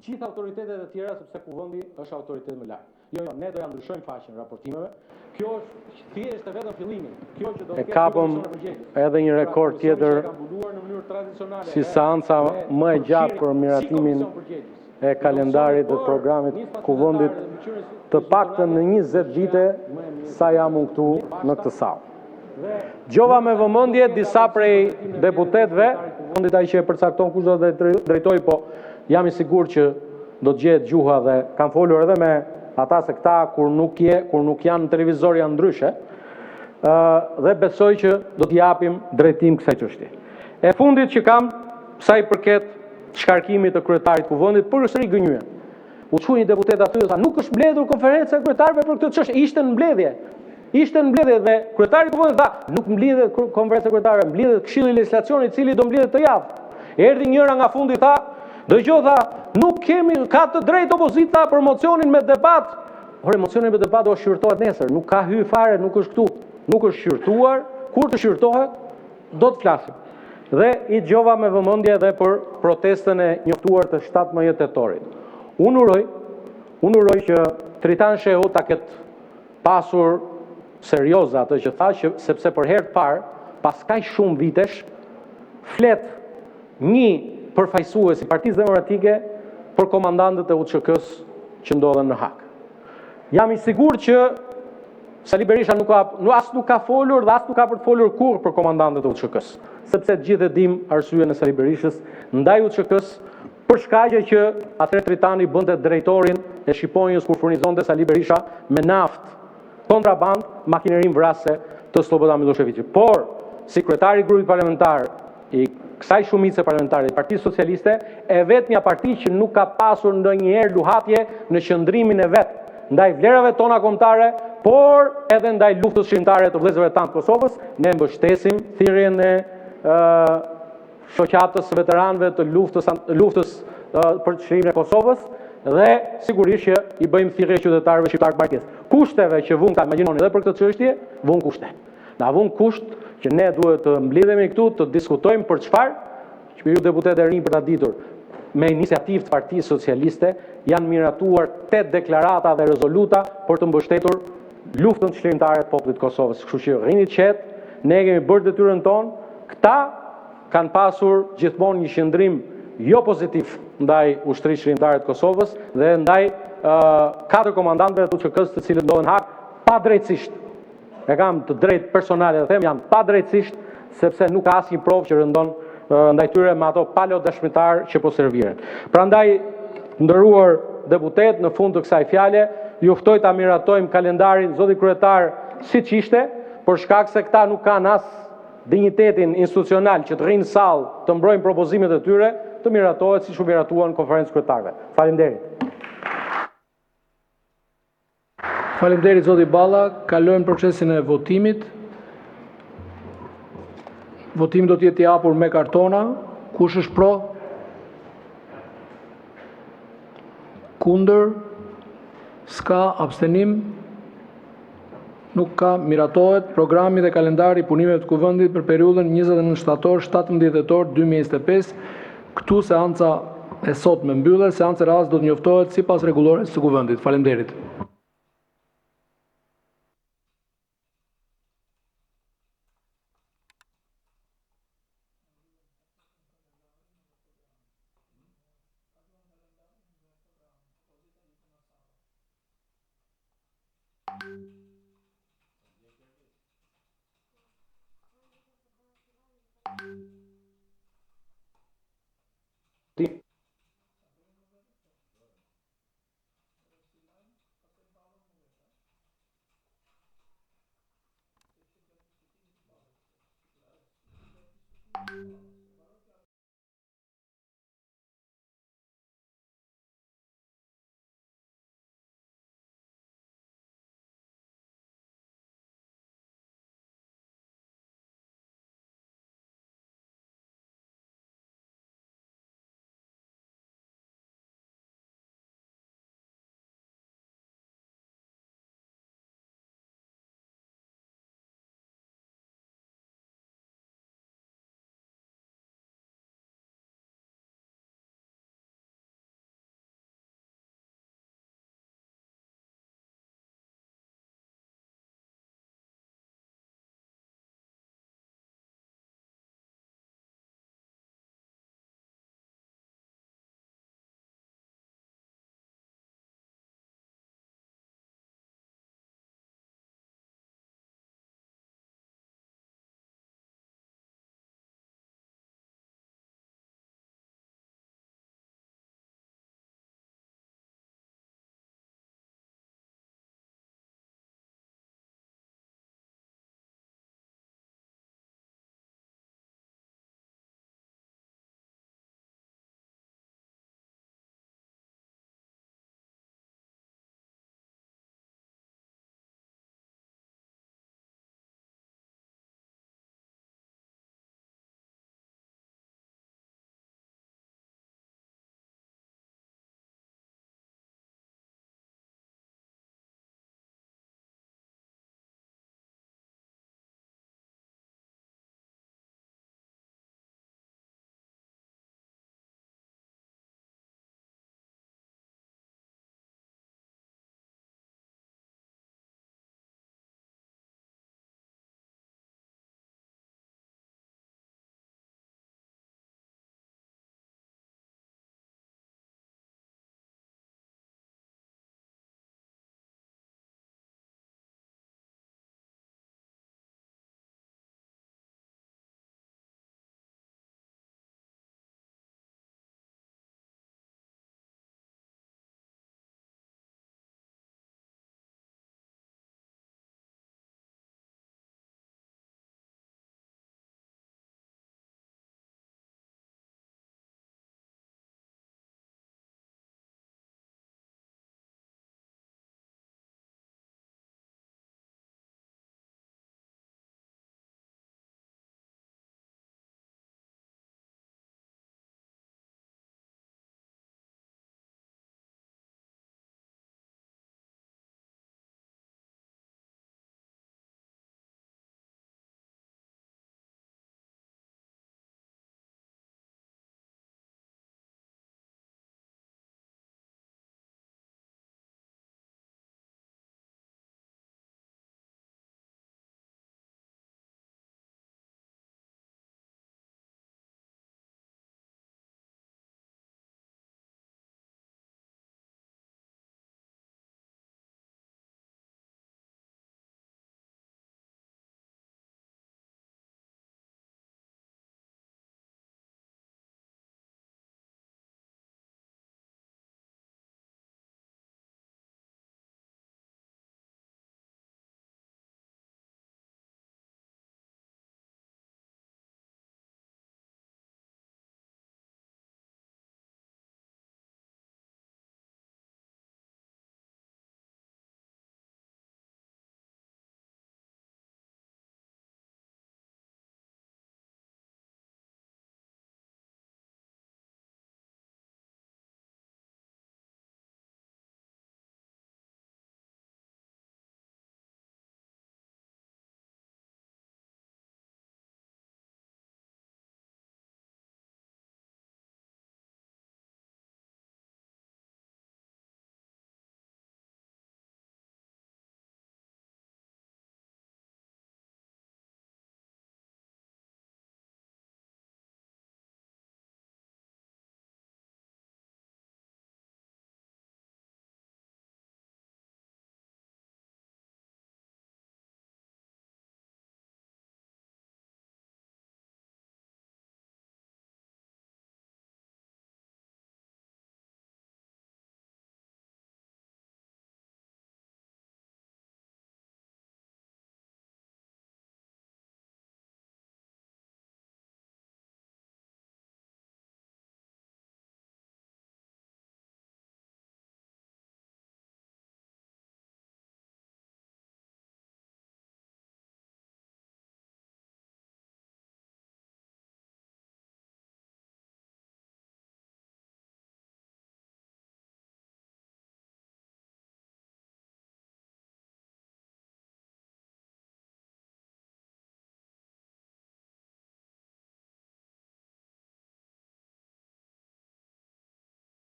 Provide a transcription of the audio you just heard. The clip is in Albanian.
gjithë autoritetet e tjera, sepse Kuvendi është autoritet më lart. Jo, ne do ja ndryshojmë faqen raportimeve. Kjo është thjesht vetëm fillimi. Kjo që do të ketë kapëm edhe një rekord tjetër si seanca më e gjatë për miratimin e kalendarit dhe programit Kuvendit të paktën në 20 vite sa jam unë këtu në këtë sallë. Gjova me vëmendje disa prej deputetëve, Kuvendit ai që e përcakton kush do të drejtoj, po jam i sigurt që do të gjehet gjuha dhe kam folur edhe me ata se këta kur nuk janë në televizor janë ndryshe, dhe besoj që do t'i japim drejtim kësaj çështje. E fundit që kam sa i përket shkarkimit të kryetarit Kuvendit, përsëri gënjyen. U çu një deputet aty dhe tha nuk është mbledhur konferenca e kryetarëve për këtë çështje, ishte në mbledhje. Ishte në mbledhje dhe kryetari i Kuvendit tha nuk mbledhet konferenca e kryetarëve, mbledhet Këshilli Legjislacioni i cili do mbledhet të javë. Erdhi njëra nga fundi tha, dëgjoj tha, nuk kemi ka të drejtë opozita për mocionin me debat. Por mocioni me debat do shqyrtohet nesër, nuk ka hyrë fare, nuk është këtu. Nuk është shqyrtuar, kur të shqyrtohet, do të flasim. Dhe i dëgjova me vëmendje edhe për protestën e njoftuar të 17 tetorit. Unë uroj që Tritan Shehu ta ketë pasur serioze atë që tha, sepse për herë të parë, pas kaq shumë vitesh, flet një përfaqësues i Partisë Demokratike për komandantët e UÇK-s që ndodhen në Hag. Jam i sigurt që Sali Berisha nuk ka folur dhe as nuk ka për të folur kurrë për komandantët e UÇK-s, sepse të gjithë e dim arsyeën e Sali Berishës ndaj UÇK-s për shkaqe që atëherë Tritani bënte drejtorin e shqiponjës kur furnizonte Sali Berisha me naftë, kontraband, makinerinë vrasëse të Slobodan Miloševićit. Por, si kryetari i grupit parlamentar i kësaj shumice parlamentare e Partisë Socialiste, e vetmja parti që nuk ka pasur ndonjëherë luhatje në qëndrimin e vet ndaj vlerave tona kombëtare, por edhe ndaj luftës shqiptare të vëllezërve tanë të Kosovës, ne mbështesim thirrjen e shoqatës së veteranëve të luftës për çlirin e Kosovës dhe sigurisht që i bëjmë thirrje qytetarëve shqiptar të partisë. Kushteve që vun ta imagjinoni edhe për këtë çështje, vun kushte. Na vun kusht që ne duhet të mblidhemi këtu të diskutojmë për çfarë, që ju deputetë e rinj për ta ditur, me iniciativë të Partisë Socialiste janë miratuar 8 deklarata dhe rezoluta për të mbështetur luftën çlirimtare të popullit të Kosovës. Kështu që rrini qetë, ne kemi bërë detyrën tonë, këta kanë pasur gjithmonë një qëndrim jo pozitiv ndaj ushtrisë çlirimtare të Kosovës dhe ndaj 4 komandantëve të UÇK-s të cilët ndodhen Hag padrejtësisht. E kam të drejtë personale të them, janë padrejtësisht sepse nuk ka asnjë provë që rëndon ndaj tyre me ato palo dëshmitar që po serviren. Prandaj, nderuar deputet, në fund të kësaj fjale, ju ftoj ta miratojmë kalendarin zoti kryetar siç ishte, për shkak se këta nuk kanë as dinjitetin institucional që të rrinë sallë të mbrojnë propozimet e tyre, të miratohet siç u miratuan në konferencën kryetarëve. Faleminderit. Faleminderit zoti Balla, kalojmë procesin e votimit. Votimi do të jetë i hapur me kartona. Kush është pro? Kundër? S'ka abstenim? Nuk ka. Miratohet programi dhe kalendari i punimeve të Kuvendit për periudhën 29 shtator-17 tetor 2025. Këtu seanca e sotme mbyllet, seanca e radhës do të njoftohet sipas rregullores së Kuvendit. Faleminderit.